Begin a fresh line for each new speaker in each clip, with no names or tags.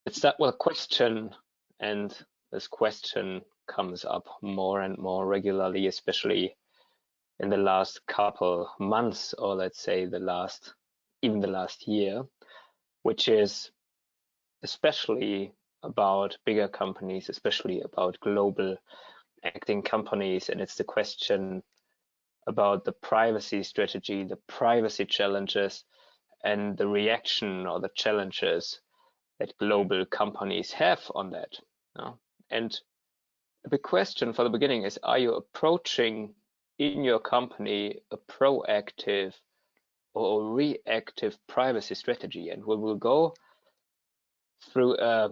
Let's start with a question, and this question comes up more and more regularly, especially in the last couple months, or let's say even the last year, which is especially about bigger companies, especially about global acting companies. And it's the question about the privacy strategy, the privacy challenges, and the reaction or the challenges that global companies have on that. And the big question for the beginning is, are you approaching in your company a proactive or a reactive privacy strategy? And we will go through a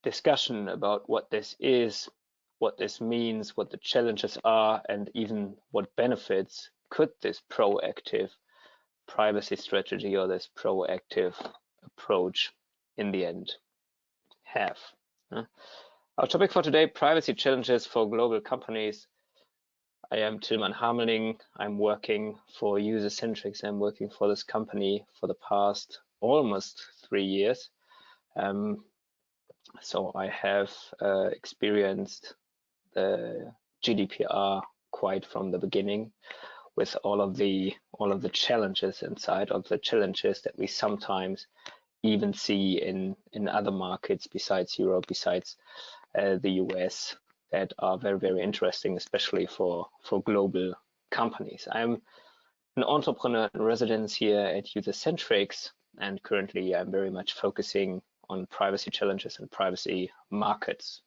discussion about what this is, what this means, what the challenges are, and even what benefits could this proactive privacy strategy or this proactive approach in the end have. Our topic for today, privacy challenges for global companies. I am Tilman Hamelning. I'm working for Usercentrics. I'm working for this company for the past almost 3 years. So I have experienced the GDPR quite from the beginning, with all of the challenges inside, of the challenges that we sometimes even see in other markets besides Europe, besides the US, that are very, very interesting, especially for global companies. I'm an entrepreneur in residence here at Usercentrics, and currently I'm very much focusing on privacy challenges and privacy markets.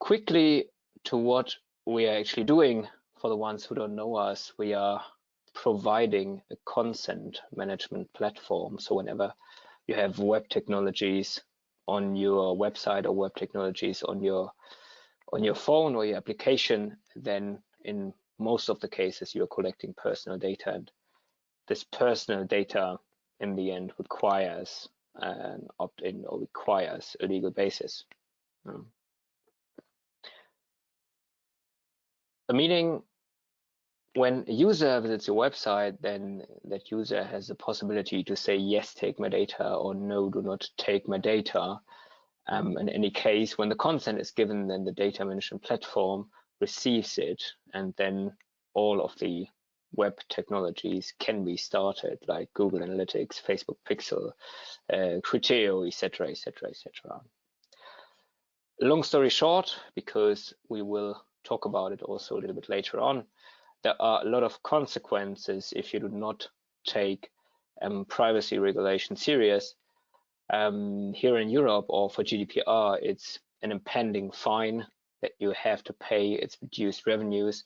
Quickly to what we are actually doing. For the ones who don't know us, we are providing a consent management platform. So whenever you have web technologies on your website or web technologies on your phone or your application, then in most of the cases you're collecting personal data, and this personal data in the end requires an opt-in or requires a legal basis. Meaning, when a user visits your website, then that user has the possibility to say, yes, take my data, or no, do not take my data. In any case, when the consent is given, then the data management platform receives it, and then all of the web technologies can be started, like Google Analytics, Facebook Pixel, Criteo, etc., etc., etc. Long story short, because we will talk about it also a little bit later on, there are a lot of consequences if you do not take privacy regulation serious. Here in Europe, or for GDPR, it's an impending fine that you have to pay. It's reduced revenues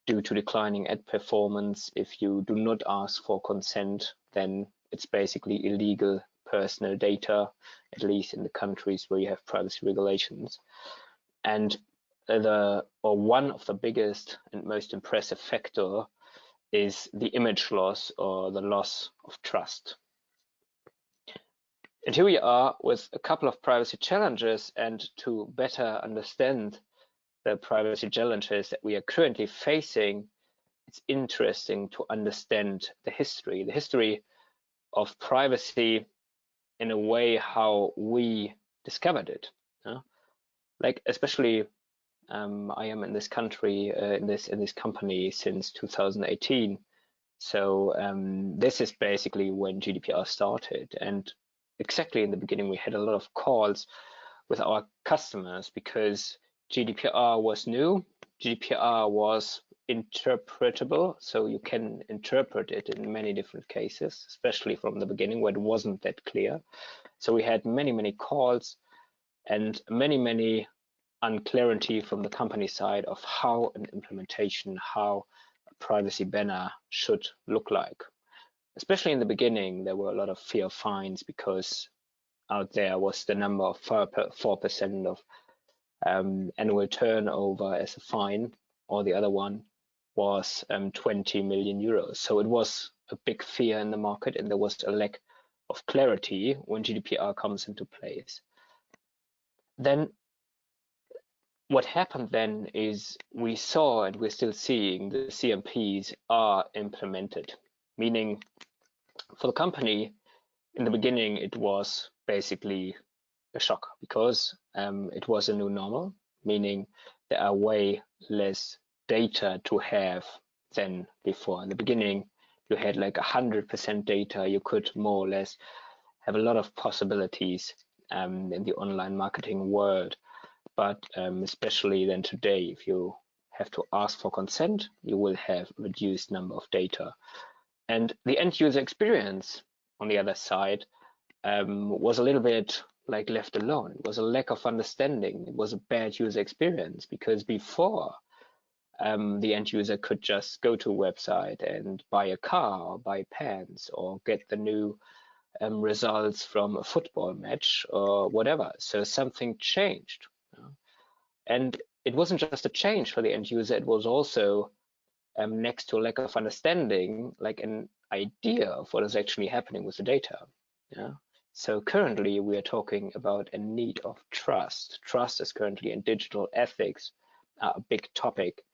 due to declining ad performance. If you do not ask for consent, then it's basically illegal personal data, at least in the countries where you have privacy regulations. And one of the biggest and most impressive factor is the image loss, or the loss of trust. And here we are with a couple of privacy challenges, and to better understand the privacy challenges that we are currently facing, it's interesting to understand the history of privacy, in a way how we discovered it. Like, especially I am in this country, in this company since 2018. So this is basically when GDPR started, and exactly in the beginning we had a lot of calls with our customers because GDPR was new. GDPR was interpretable, so you can interpret it in many different cases, especially from the beginning where it wasn't that clear. So we had many calls and many unclarity from the company side of how an implementation, how a privacy banner should look like. Especially in the beginning, there were a lot of fear of fines, because out there was the number of 4% of annual turnover as a fine, or the other one was 20 million euros. So it was a big fear in the market, and there was a lack of clarity when GDPR comes into place. Then what happened then is we saw, and we're still seeing, the CMPs are implemented, meaning for the company, in the beginning, it was basically a shock because it was a new normal, meaning there are way less data to have than before. In the beginning, you had like 100% data. You could more or less have a lot of possibilities in the online marketing world. But especially then today, if you have to ask for consent, you will have reduced number of data. And the end user experience on the other side was a little bit like left alone. It was a lack of understanding. It was a bad user experience because before the end user could just go to a website and buy a car or buy pants or get the new results from a football match or whatever. So something changed. And it wasn't just a change for the end user, it was also next to a lack of understanding, like an idea of what is actually happening with the data. Yeah. So currently we are talking about a need of trust. Trust is currently in digital ethics a big topic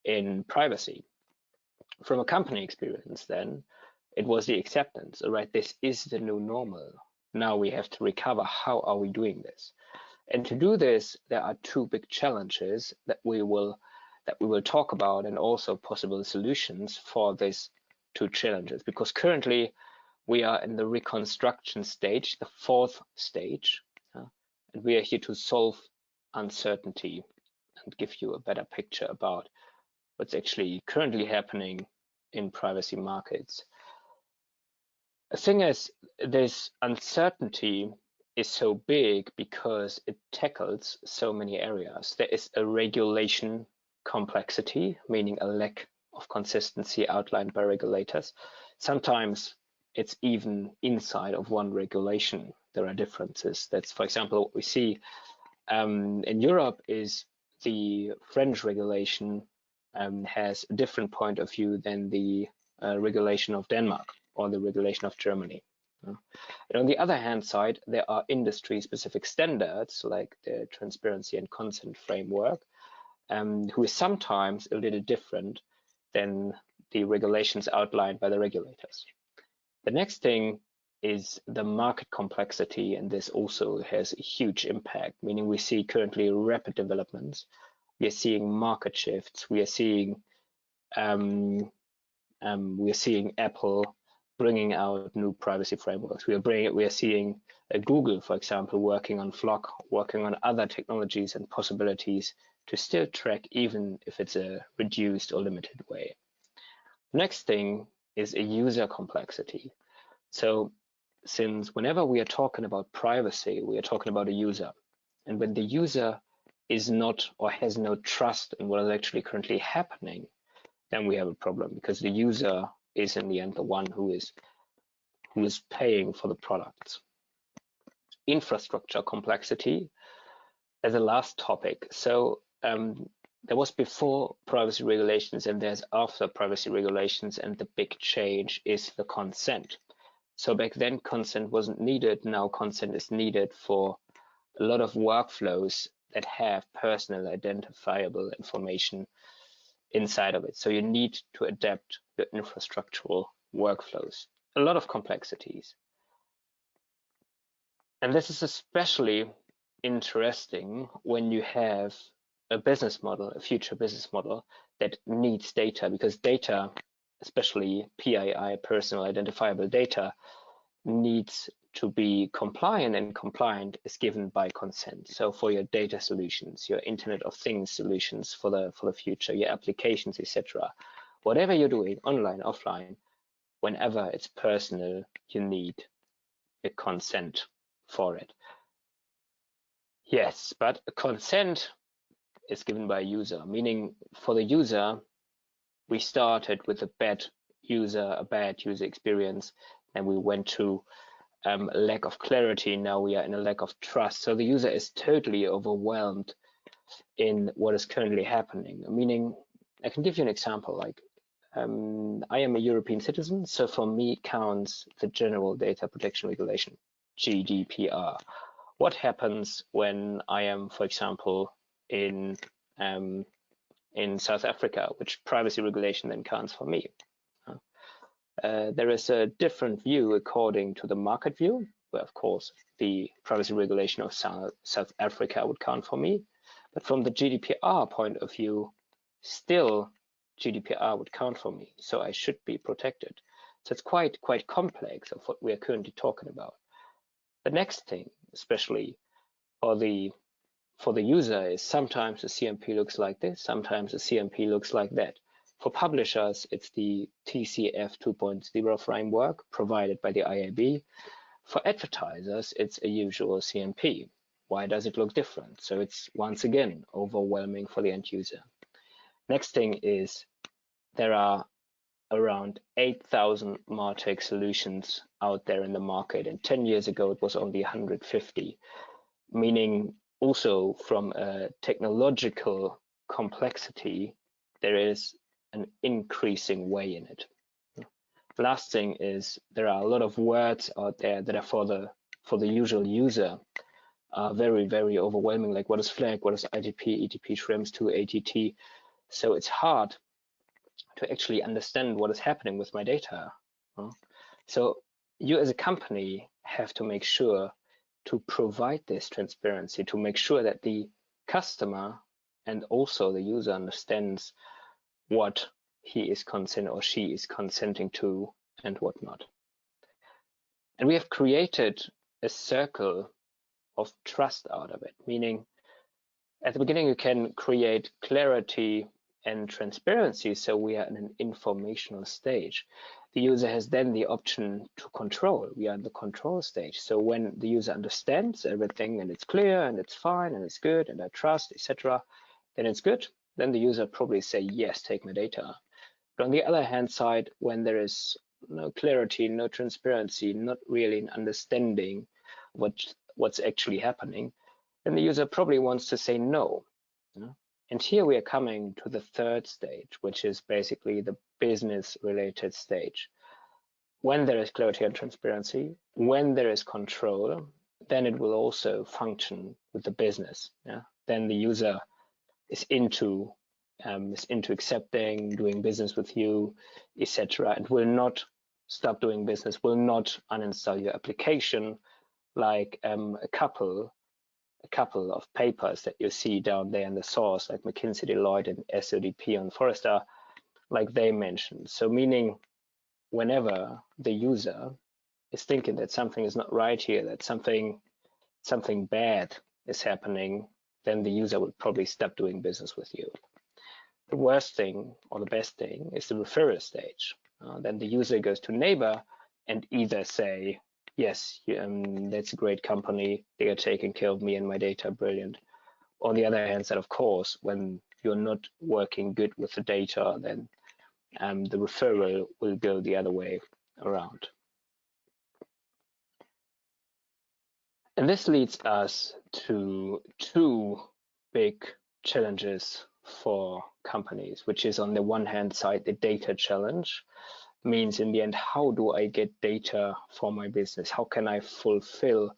in privacy. From a company experience then, it was the acceptance, all right, this is the new normal. Now we have to recover, how are we doing this? And to do this, there are two big challenges that we will talk about, and also possible solutions for these two challenges, because currently we are in the reconstruction stage, the fourth stage, and we are here to solve uncertainty and give you a better picture about what's actually currently happening in privacy markets. The thing is, this uncertainty is so big because it tackles so many areas. There is a regulation complexity, meaning a lack of consistency outlined by regulators. Sometimes it's even inside of one regulation. There are differences. That's, for example, what we see in Europe is the French regulation has a different point of view than the regulation of Denmark or the regulation of Germany. And on the other hand side, there are industry-specific standards like the transparency and consent framework, who is sometimes a little different than the regulations outlined by the regulators. The next thing is the market complexity, and this also has a huge impact, meaning we see currently rapid developments. We are seeing market shifts. We are seeing Apple bringing out new privacy frameworks. We are seeing Google, for example, working on FLoC, working on other technologies and possibilities to still track, even if it's a reduced or limited way. Next thing is a user complexity. So since whenever we are talking about privacy, we are talking about a user. And when the user is not or has no trust in what is actually currently happening, then we have a problem, because the user is in the end the one who is paying for the products. Infrastructure complexity as a last topic. So there was before privacy regulations and there's after privacy regulations, and the big change is the consent. So back then consent wasn't needed. Now consent is needed for a lot of workflows that have personal identifiable information inside of it. So you need to adapt your infrastructural workflows. A lot of complexities. And this is especially interesting when you have a business model, a future business model that needs data, because data, especially PII, personal identifiable data, needs to be compliant, and compliant is given by consent. So for your data solutions, your Internet of Things solutions for the future, your applications, etc., whatever you're doing, online, offline, whenever it's personal, you need a consent for it. Yes, but a consent is given by a user, meaning for the user, we started with a bad user experience, and we went to a lack of clarity. Now we are in a lack of trust. So the user is totally overwhelmed in what is currently happening. Meaning, I can give you an example. Like, I am a European citizen, so for me counts the General Data Protection Regulation, GDPR. What happens when I am, for example, in South Africa, which privacy regulation then counts for me? There is a different view according to the market view, where of course the privacy regulation of South Africa would count for me. But from the GDPR point of view, still GDPR would count for me, so I should be protected. So it's quite complex of what we are currently talking about. The next thing, especially for the user, is sometimes the CMP looks like this, sometimes the CMP looks like that. For publishers, it's the TCF 2.0 framework provided by the IAB. For advertisers, it's a usual CMP. Why does it look different? So it's once again overwhelming for the end user. Next thing is there are around 8,000 MarTech solutions out there in the market, and 10 years ago it was only 150, meaning also from a technological complexity, there is an increasing way in it. The last thing is there are a lot of words out there that are for the usual user are very overwhelming, like what is FLAG, what is ITP, ETP, Schrems2, ATT. So it's hard to actually understand what is happening with my data. So you as a company have to make sure to provide this transparency, to make sure that the customer and also the user understands what he is consenting or she is consenting to and whatnot. And we have created a circle of trust out of it, meaning at the beginning you can create clarity and transparency, so we are in an informational stage. The user has then the option to control. We are in the control stage. So when the user understands everything and it's clear and it's fine and it's good and I trust, etc., then it's good. Then the user probably say, yes, take my data. But on the other hand side, when there is no clarity, no transparency, not really an understanding what's actually happening, then the user probably wants to say no. And here we are coming to the third stage, which is basically the business-related stage. When there is clarity and transparency, when there is control, then it will also function with the business. Then the user is into accepting, doing business with you, etc., and will not stop doing business, will not uninstall your application, like a couple of papers that you see down there in the source, like McKinsey, Deloitte, and SODP on Forrester, like they mentioned. So meaning whenever the user is thinking that something is not right here, that something bad is happening, then the user will probably stop doing business with you. The worst thing or the best thing is the referral stage. Then the user goes to neighbor and either say, yes, that's a great company, they are taking care of me and my data, brilliant. On the other hand side, of course, when you're not working good with the data, then the referral will go the other way around. And this leads us to two big challenges for companies, which is on the one hand side, the data challenge, means in the end, how do I get data for my business? How can I fulfill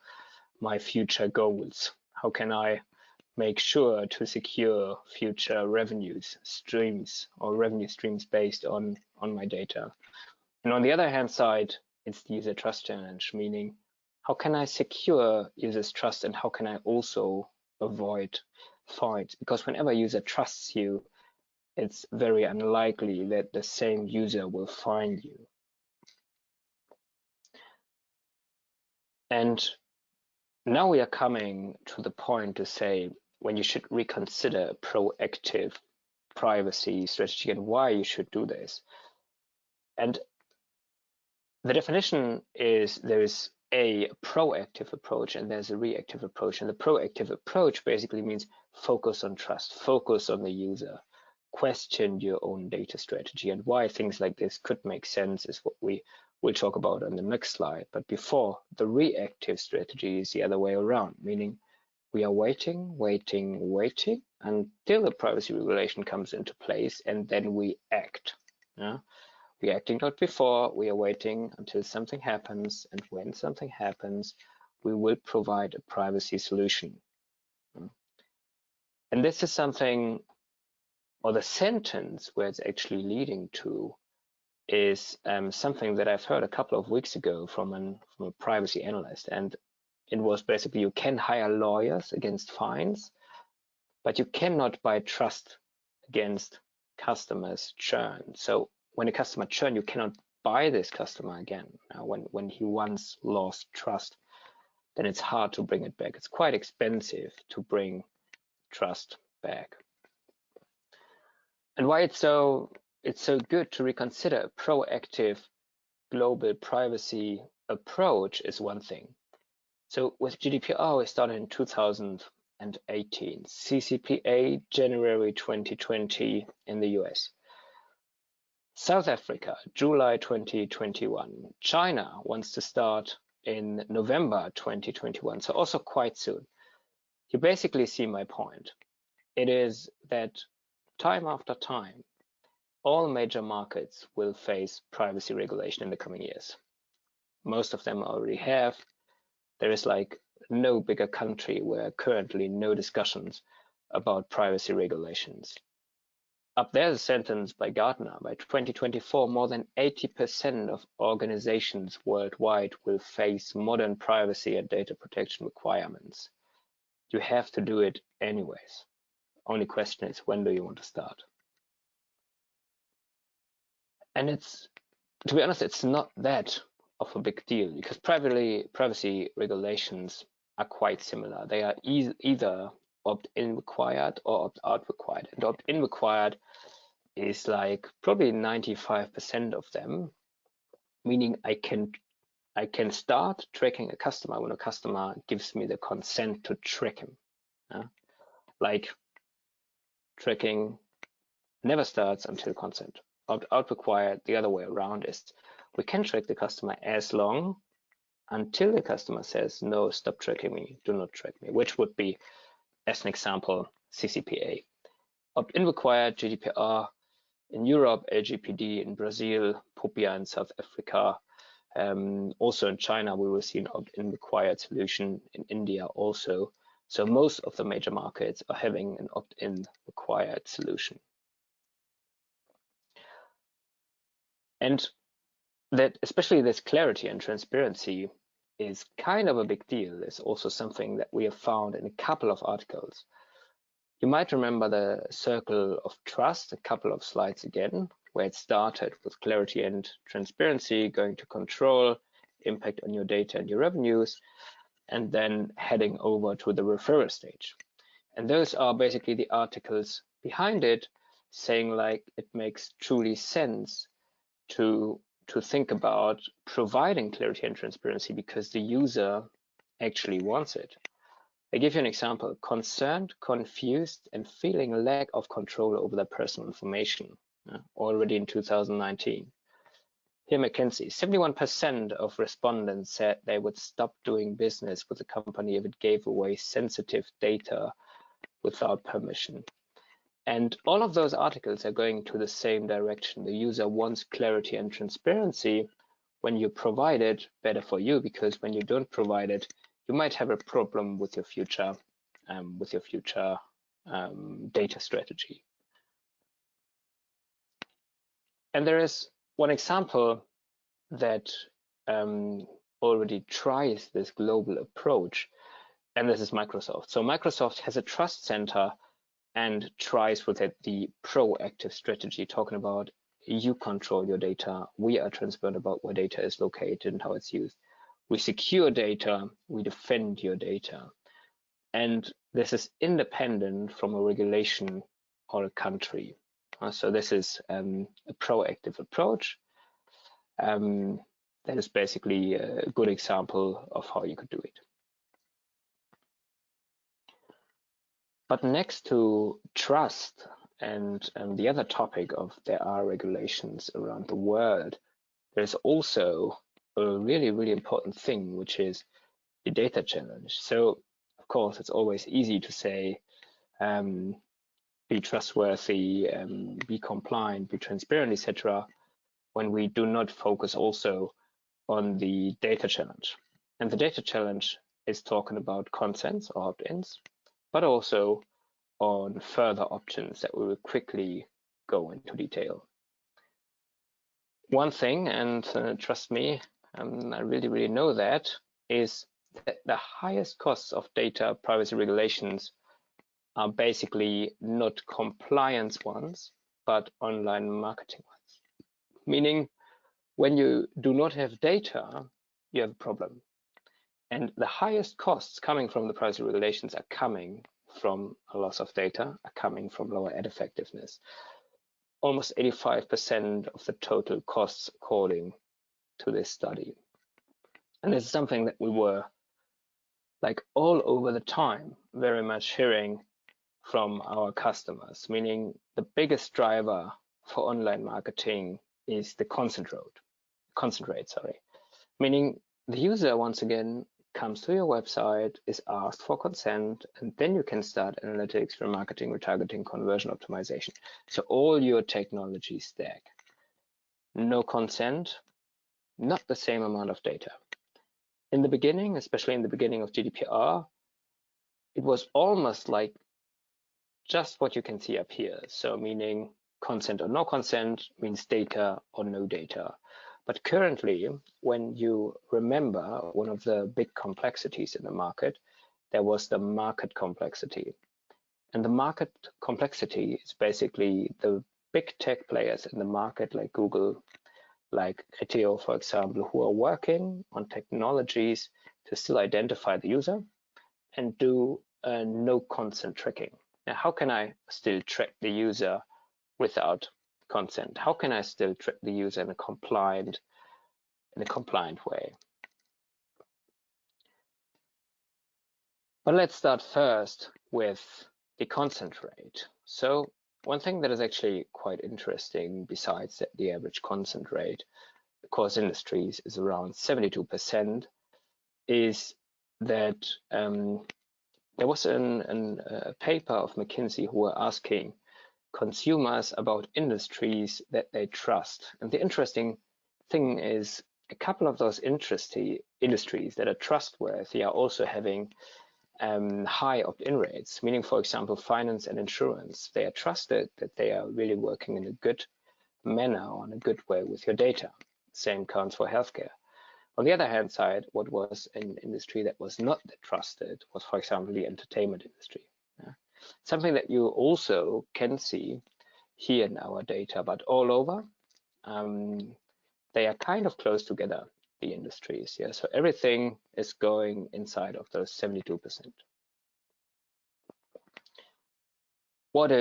my future goals? How can I make sure to secure future revenue streams based on my data? And on the other hand side, it's the user trust challenge, meaning how can I secure users' trust and how can I also avoid fights? Because whenever a user trusts you, it's very unlikely that the same user will find you. And now we are coming to the point to say when you should reconsider a proactive privacy strategy and why you should do this. And the definition is there is a proactive approach and there's a reactive approach. And the proactive approach basically means focus on trust, focus on the user, question your own data strategy, and why things like this could make sense is what we will talk about on the next slide. But before, the reactive strategy is the other way around, meaning we are waiting until the privacy regulation comes into place, and then we act. We're acting not before, we are waiting until something happens, and when something happens, we will provide a privacy solution. And this is something, or the sentence where it's actually leading to, is something that I've heard a couple of weeks ago from a privacy analyst, and it was basically you can hire lawyers against fines, but you cannot buy trust against customers churn. So when a customer churn, you cannot buy this customer again. Now, when he once lost trust, then it's hard to bring it back. It's quite expensive to bring trust back. And why it's so good to reconsider a proactive global privacy approach is one thing. So with GDPR, we started in 2018, CCPA January 2020 in the US. South Africa, July 2021. China wants to start in November 2021, so also quite soon. You basically see my point. It is that time after time, all major markets will face privacy regulation in the coming years. Most of them already have. There is like no bigger country where currently no discussions about privacy regulations. Up there's a sentence by Gartner, by 2024, more than 80% of organizations worldwide will face modern privacy and data protection requirements. You have to do it anyways. Only question is, when do you want to start? And it's, to be honest, it's not that of a big deal because privacy regulations are quite similar. They are either opt-in required or opt-out required. And opt-in required is like probably 95% of them, meaning I can start tracking a customer when a customer gives me the consent to track him. Like tracking never starts until consent. Opt-out required, the other way around, is we can track the customer as long until the customer says, no, stop tracking me, do not track me, which would be, as an example, CCPA. Opt-in required, GDPR in Europe, LGPD in Brazil, POPIA in South Africa. Also in China, we will see an opt-in required solution, in India also. So most of the major markets are having an opt-in required solution. And that, especially this clarity and transparency, is kind of a big deal. It's also something that we have found in a couple of articles. You might remember the circle of trust, a couple of slides again, where it started with clarity and transparency, going to control, impact on your data and your revenues, and then heading over to the referral stage. And those are basically the articles behind it, saying like it makes truly sense to think about providing clarity and transparency because the user actually wants it. I give you an example: concerned, confused, and feeling lack of control over their personal information, already in 2019. Here, McKinsey, 71% of respondents said they would stop doing business with the company if it gave away sensitive data without permission. And all of those articles are going to the same direction. The user wants clarity and transparency. When you provide it, better for you, because when you don't provide it, you might have a problem with your future data strategy. And there is one example that already tries this global approach, and this is Microsoft. So Microsoft has a trust center and tries with it the proactive strategy, talking about you control your data, we are transparent about where data is located and how it's used. We secure data, we defend your data. And this is independent from a regulation or a country. So this is a proactive approach. That is basically a good example of how you could do it. But next to trust and the other topic of there are regulations around the world, there's also a really, really important thing, which is the data challenge. So, of course, it's always easy to say, be trustworthy, be compliant, be transparent, etc., when we do not focus also on the data challenge. And the data challenge is talking about consents or opt-ins, but also on further options that we will quickly go into detail. One thing, and trust me, I really know that, is that the highest costs of data privacy regulations are basically not compliance ones, but online marketing ones. Meaning, when you do not have data, you have a problem. And the highest costs coming from the privacy regulations are coming from a loss of data, are coming from lower ad effectiveness. Almost 85% of the total costs according to this study. And it's something that we were like all over the time very much hearing from our customers, meaning the biggest driver for online marketing is the consent rate, meaning the user once again comes to your website, is asked for consent, and then you can start analytics, remarketing, retargeting, conversion optimization. So all your technology stack. No consent, not the same amount of data. In the beginning, especially in the beginning of GDPR, it was almost like just what you can see up here. So meaning consent or no consent means data or no data. But currently, when you remember one of the big complexities in the market, there was the market complexity. And the market complexity is basically the big tech players in the market like Google, like Criteo, for example, who are working on technologies to still identify the user and do no consent tracking. Now, how can I still track the user without consent? How can I still track the user in a compliant way? But let's start first with the consent rate. So one thing that is actually quite interesting, besides that the average consent rate across industries is around 72%, is that there was a paper of McKinsey who were asking consumers about industries that they trust. And the interesting thing is a couple of those industries that are trustworthy are also having high opt-in rates, meaning, for example, finance and insurance. They are trusted that they are really working in a good manner, or in a good way with your data. Same counts for healthcare. On the other hand side, what was an industry that was not that trusted was, for example, the entertainment industry. Something that you also can see here in our data, but all over, they are kind of close together, the industries. Yeah, so everything is going inside of those 72%. What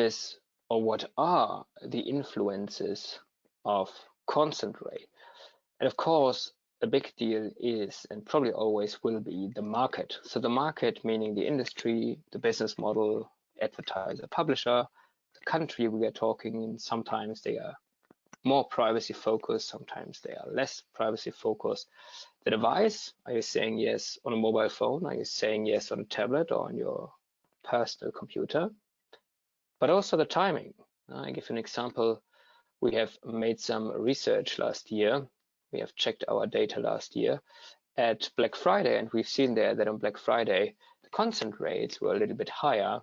are the influences of consent rate? And of course, a big deal is, and probably always will be, the market. So the market, meaning the industry, the business model, advertiser, publisher, the country we are talking in. Sometimes they are more privacy focused, sometimes they are less privacy focused. The device, are you saying yes on a mobile phone? Are you saying yes on a tablet or on your personal computer? But also the timing. I give an example. We have made some research last year. We have checked our data last year at Black Friday, and we've seen there that on Black Friday, the consent rates were a little bit higher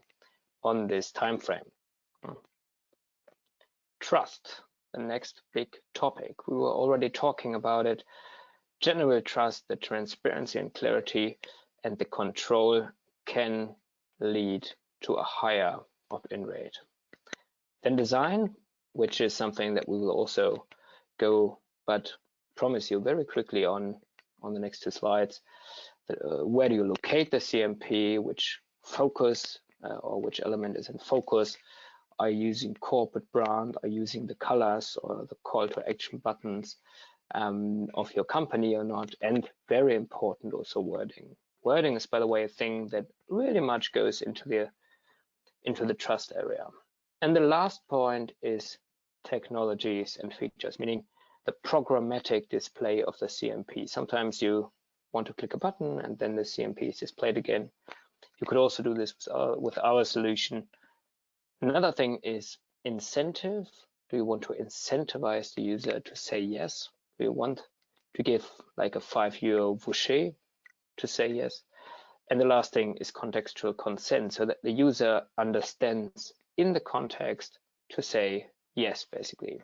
on this time frame. Trust, the next big topic. We were already talking about it. General trust, the transparency and clarity, and the control can lead to a higher opt-in rate. Then design, which is something that we will also go, but promise you very quickly on the next two slides. Where do you locate the CMP? Which focus or which element is in focus? Are you using corporate brand? Are you using the colors or the call to action buttons of your company or not? And very important, also wording. Wording is, by the way, a thing that really much goes into the trust area. And the last point is technologies and features, meaning the programmatic display of the CMP. Sometimes you want to click a button and then the CMP is displayed again. You could also do this with our solution. Another thing is incentive. Do you want to incentivize the user to say yes? Do you want to give like a €5 voucher to say yes? And the last thing is contextual consent, so that the user understands in the context to say yes, basically.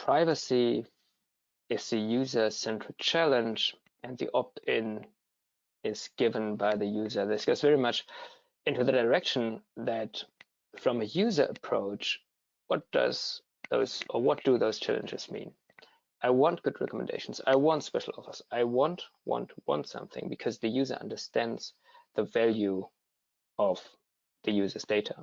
privacy is the user-centric challenge, and the opt-in is given by the user. This goes very much into the direction that from a user approach, what do those challenges mean? I want good recommendations. I want special offers. I want something because the user understands the value of the user's data.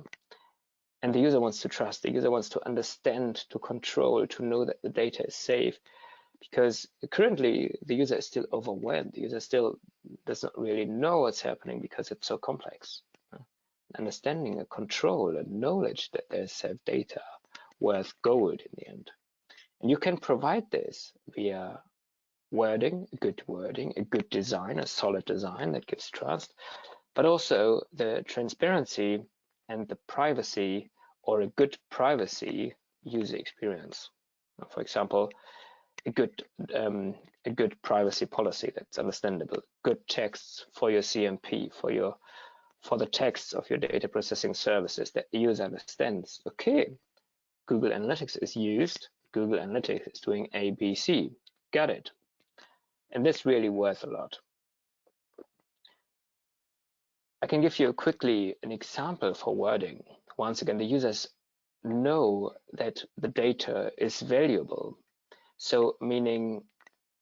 And the user wants to trust, the user wants to understand, to control, to know that the data is safe. Because currently the user is still overwhelmed. The user still does not really know what's happening because it's so complex. Understanding and control and knowledge that there's safe data worth gold in the end. And you can provide this via wording, a good design, a solid design that gives trust, but also the transparency and the privacy, or a good privacy user experience. For example, a good privacy policy that's understandable, good texts for your CMP, for the texts of your data processing services that the user understands. Okay, Google Analytics is used. Google Analytics is doing A, B, C. Got it. And that's really worth a lot. I can give you quickly an example for wording. Once again, the users know that the data is valuable. So meaning,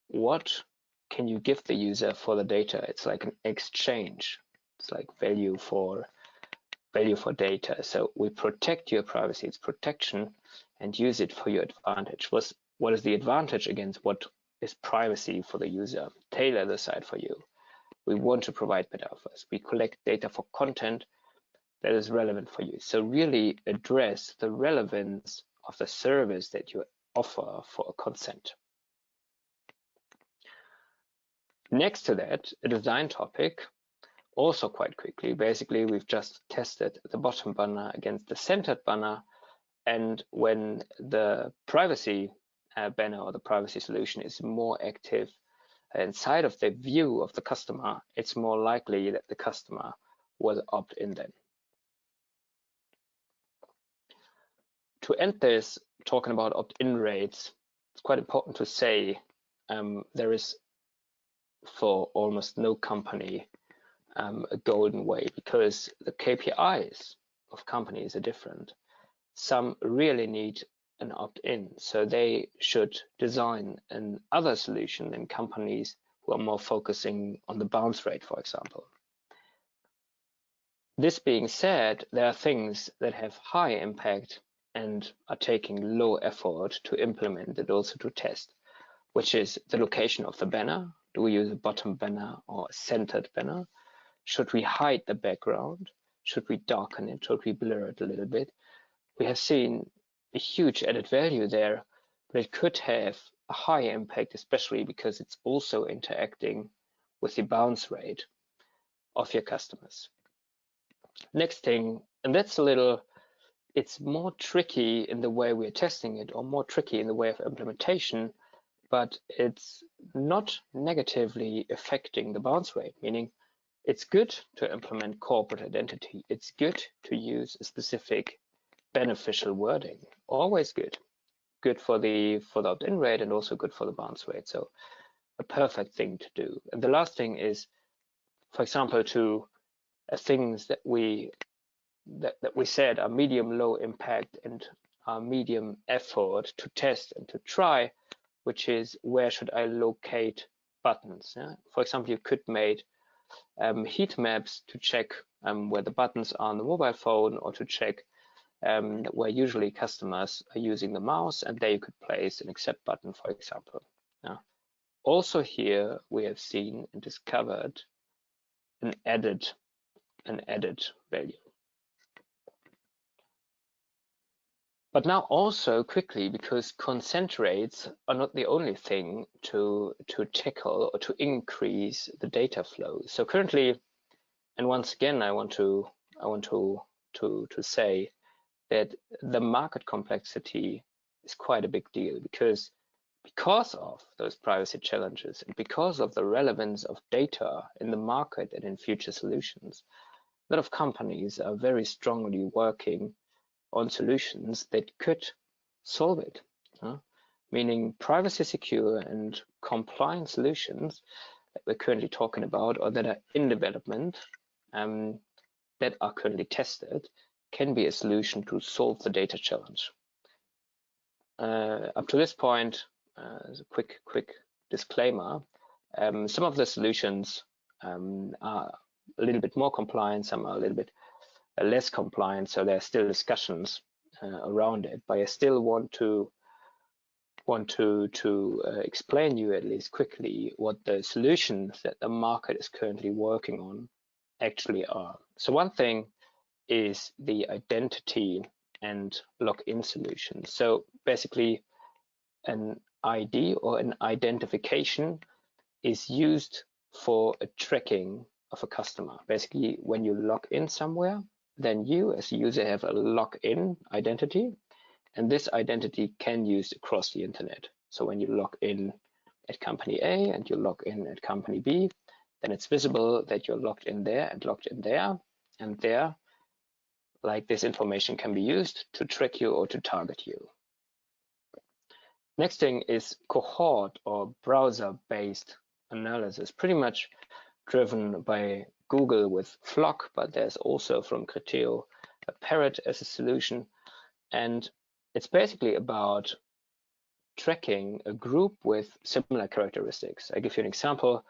what can you give the user for the data? It's like an exchange. It's like value for data. So we protect your privacy, it's protection, and use it for your advantage. What is the advantage against what is privacy for the user? Tailor the site for you. We want to provide better offers. We collect data for content that is relevant for you. So really address the relevance of the service that you offer for a consent. Next to that, a design topic, also quite quickly. Basically, we've just tested the bottom banner against the centered banner. And when the privacy banner or the privacy solution is more active inside of the view of the customer, it's more likely that the customer will opt in then. To end this, talking about opt-in rates, it's quite important to say there is for almost no company a golden way, because the KPIs of companies are different. Some really need an opt-in, so they should design another solution than companies who are more focusing on the bounce rate, for example. This being said, there are things that have high impact and are taking low effort to implement and also to test, which is the location of the banner. Do we use a bottom banner or a centered banner? Should we hide the background? Should we darken it? Should we blur it a little bit? We have seen a huge added value there, but it could have a high impact, especially because it's also interacting with the bounce rate of your customers. Next thing, and that's it's more tricky in the way we're testing it, or more tricky in the way of implementation, but it's not negatively affecting the bounce rate, meaning it's good to implement corporate identity. It's good to use a specific beneficial wording, always good. Good for the opt-in rate and also good for the bounce rate. So a perfect thing to do. And the last thing is, for example, to things that we said are medium low impact and are medium effort to test and to try, which is where should I locate buttons? Yeah? For example, you could make heat maps to check where the buttons are on the mobile phone, or to check where usually customers are using the mouse, and there you could place an accept button, for example. Yeah. Also here we have seen and discovered an added value. But now also quickly, because consent rates are not the only thing to tackle or to increase the data flow. So currently, and once again, I want to say that the market complexity is quite a big deal, because of those privacy challenges and because of the relevance of data in the market and in future solutions, a lot of companies are very strongly working on solutions that could solve it. meaning privacy secure and compliant solutions that we're currently talking about or that are in development, that are currently tested, can be a solution to solve the data challenge. Up to this point, as a quick disclaimer, some of the solutions are a little bit more compliant, some are a little bit less compliant, so there are still discussions around it, but I still want to explain you at least quickly what the solutions that the market is currently working on actually are. So one thing is the identity and login solution. So basically an ID or an identification is used for a tracking of a customer. Basically, when you log in somewhere, then you as a user have a login identity, and this identity can be used across the internet. So when you log in at company A and you log in at company B, then it's visible that you're logged in there and logged in there, and there, like, this information can be used to track you or to target you. Next thing is cohort or browser-based analysis, pretty much driven by Google with Flock, but there's also from Criteo a Parrot as a solution. And it's basically about tracking a group with similar characteristics. I give you an example.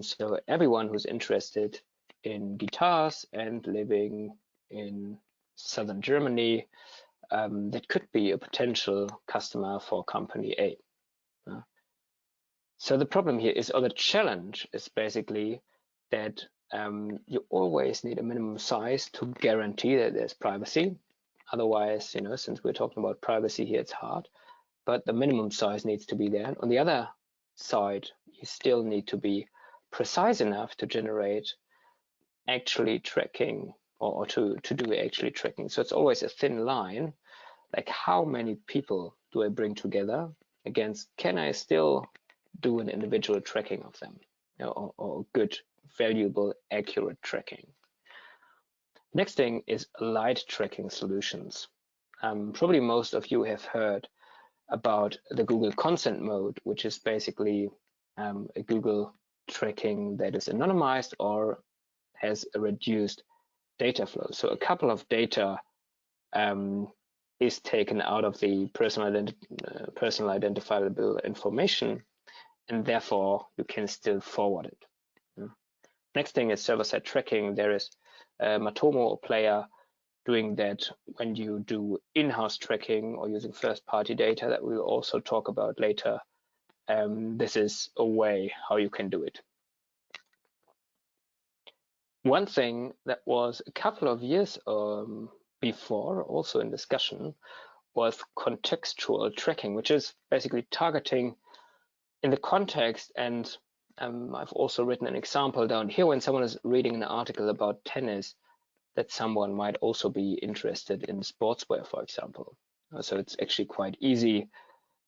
So everyone who's interested in guitars and living in southern Germany, that could be a potential customer for company A. So the problem here is, or the challenge is basically that you always need a minimum size to guarantee that there's privacy. Otherwise, since we're talking about privacy here, it's hard, but the minimum size needs to be there. And on the other side, you still need to be precise enough to generate actually tracking or to do actually tracking. So it's always a thin line, like how many people do I bring together against, can I still do an individual tracking of them, or good, valuable, accurate tracking. Next thing is light tracking solutions. Probably most of you have heard about the Google Consent Mode, which is basically a Google tracking that is anonymized or has a reduced data flow. So a couple of data is taken out of the personal identifiable information, and therefore you can still forward it. Next thing is server-side tracking. There is Matomo, a player, doing that when you do in-house tracking or using first-party data that we'll also talk about later. This is a way how you can do it. One thing that was a couple of years before, also in discussion, was contextual tracking, which is basically targeting in the context. And I've also written an example down here when someone is reading an article about tennis, that someone might also be interested in sportswear, for example. So it's actually quite easy.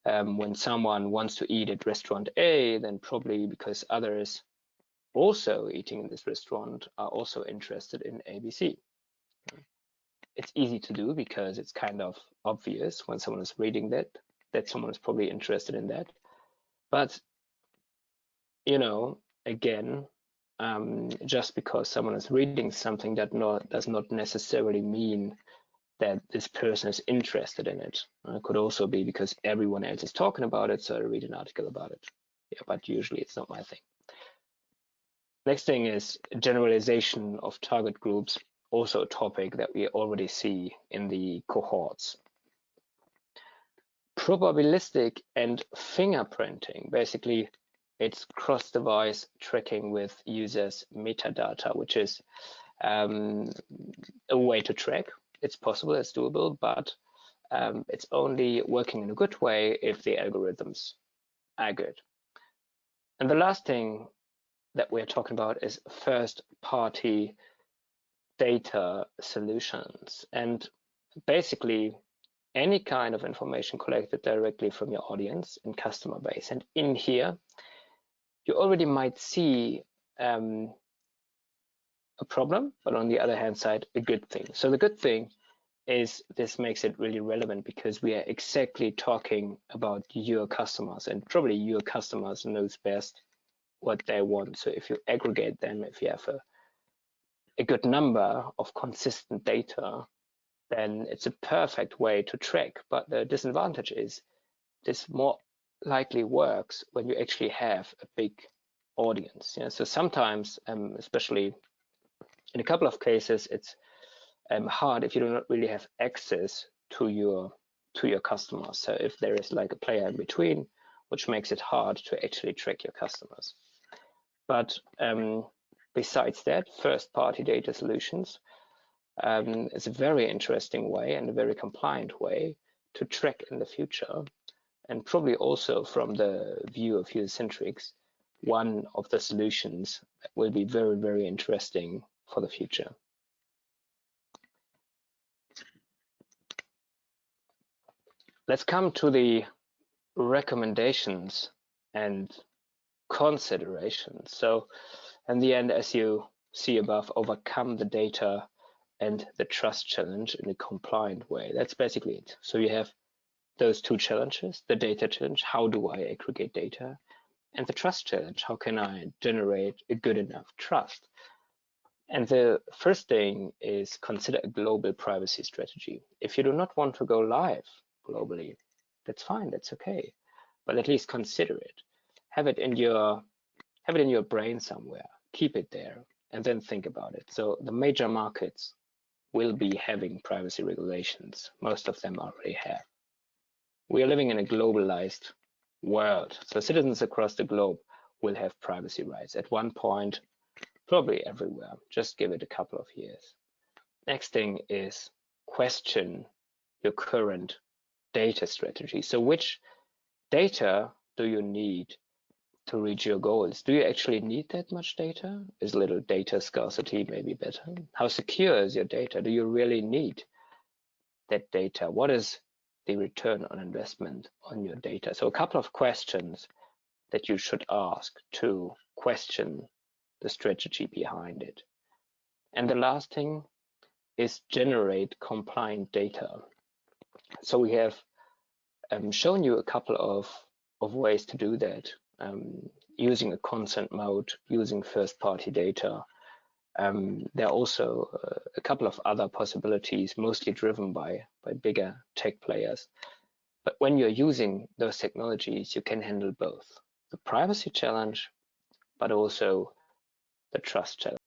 When someone wants to eat at restaurant A, then probably because others also eating in this restaurant are also interested in ABC. It's easy to do because it's kind of obvious when someone is reading that someone is probably interested in that. But, again, just because someone is reading something that does not necessarily mean that this person is interested in it. It could also be because everyone else is talking about it, so I read an article about it. Yeah, but usually it's not my thing. Next thing is generalization of target groups, also a topic that we already see in the cohorts. Probabilistic and fingerprinting, basically it's cross-device tracking with users' metadata, which is a way to track. It's possible, it's doable, but it's only working in a good way if the algorithms are good. And the last thing that we're talking about is first-party data solutions, and basically any kind of information collected directly from your audience and customer base. And in here, you already might see a problem, but on the other hand side, a good thing. So the good thing is this makes it really relevant because we are exactly talking about your customers, and probably your customers knows best what they want. So if you aggregate them, if you have a good number of consistent data, then it's a perfect way to track. But the disadvantage is this more likely works when you actually have a big audience. Yeah? So sometimes, especially in a couple of cases, it's hard if you do not really have access to your customers. So if there is like a player in between, which makes it hard to actually track your customers. But besides that, first-party data solutions is a very interesting way and a very compliant way to track in the future, and probably also from the view of Usercentrics, one of the solutions that will be very, very interesting for the future. Let's come to the recommendations and considerations. So in the end, as you see above, overcome the data and the trust challenge in a compliant way. That's basically it. So you have those two challenges, the data challenge, how do I aggregate data? And the trust challenge, how can I generate a good enough trust? And the first thing is consider a global privacy strategy. If you do not want to go live globally, that's fine, that's okay. But at least consider it. Have it in your brain somewhere, keep it there, and then think about it. So the major markets will be having privacy regulations. Most of them already have. We are living in a globalized world, so citizens across the globe will have privacy rights at one point, probably everywhere. Just give it a couple of years. Next thing is question your current data strategy. So which data do you need to reach your goals? Do you actually need that much data? Is a little data scarcity maybe better? How secure is your data? Do you really need that data? What is the return on investment on your data? So a couple of questions that you should ask to question the strategy behind it. And the last thing is generate compliant data. So we have shown you a couple of ways to do that, using a consent mode, using first-party data. There are also a couple of other possibilities, mostly driven by bigger tech players. But when you're using those technologies, you can handle both the privacy challenge, but also the trust challenge.